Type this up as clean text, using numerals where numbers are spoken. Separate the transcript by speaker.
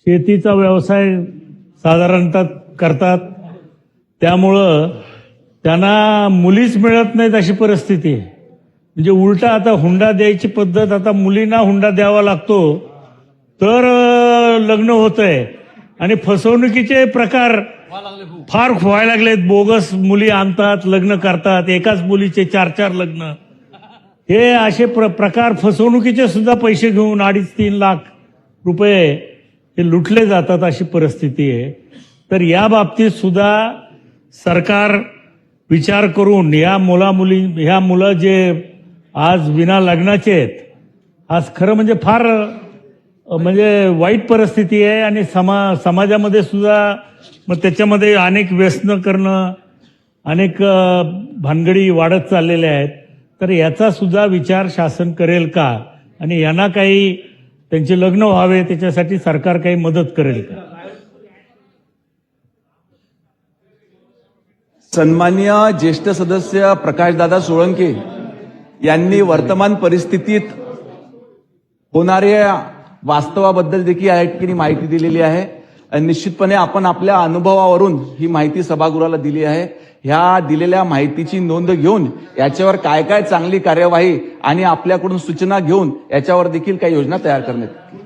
Speaker 1: शेतीचा व्यवसाय साधारणतः करतात, त्यामुळं त्यांना मुलीच मिळत नाहीत अशी परिस्थिती आहे. म्हणजे उलटा आता हुंडा द्यायची पद्धत, आता मुलींना हुंडा द्यावा लागतो तर लग्न होतंय. आणि फसवणुकीचे प्रकार फार व्हायला लागलेत. बोगस मुली आणतात, लग्न करतात, एकाच मुलीचे 4-4 लग्न. हे असे प्रकार फसवणुकीचे सुद्धा पैसे घेऊन 2.5-3 लाख रुपये हे लुटले जातात अशी परिस्थिती आहे. तर या बाबतीत सुद्धा सरकार विचार करून ह्या मुलं जे आज विना लग्नाचे आहेत, आज खरं म्हणजे फार म्हणजे वाईट परिस्थिती आहे. आणि समाजामध्ये सुद्धा मग त्याच्यामध्ये अनेक व्यसनं करणं, अनेक भानगडी वाढत चाललेल्या आहेत. तर याचा सुद्धा विचार शासन करेल का, आणि यांना काही त्यांचे लग्न व्हावे त्याच्यासाठी सरकार काही मदत करेल का?
Speaker 2: सन्माननीय ज्येष्ठ सदस्य प्रकाशदादा सोळंके यांनी वर्तमान परिस्थितीत होणाऱ्या वास्तवाबद्दल देखील या ठिकाणी माहिती दिलेली आहे. आणि निश्चितपणे आपण आपल्या अनुभवावरून ही माहिती सभागृहाला दिली आहे. ह्या दिलेल्या माहितीची नोंद घेऊन याच्यावर काय काय चांगली कार्यवाही आणि आपल्याकडून सूचना घेऊन याच्यावर देखील काही योजना तयार करण्यात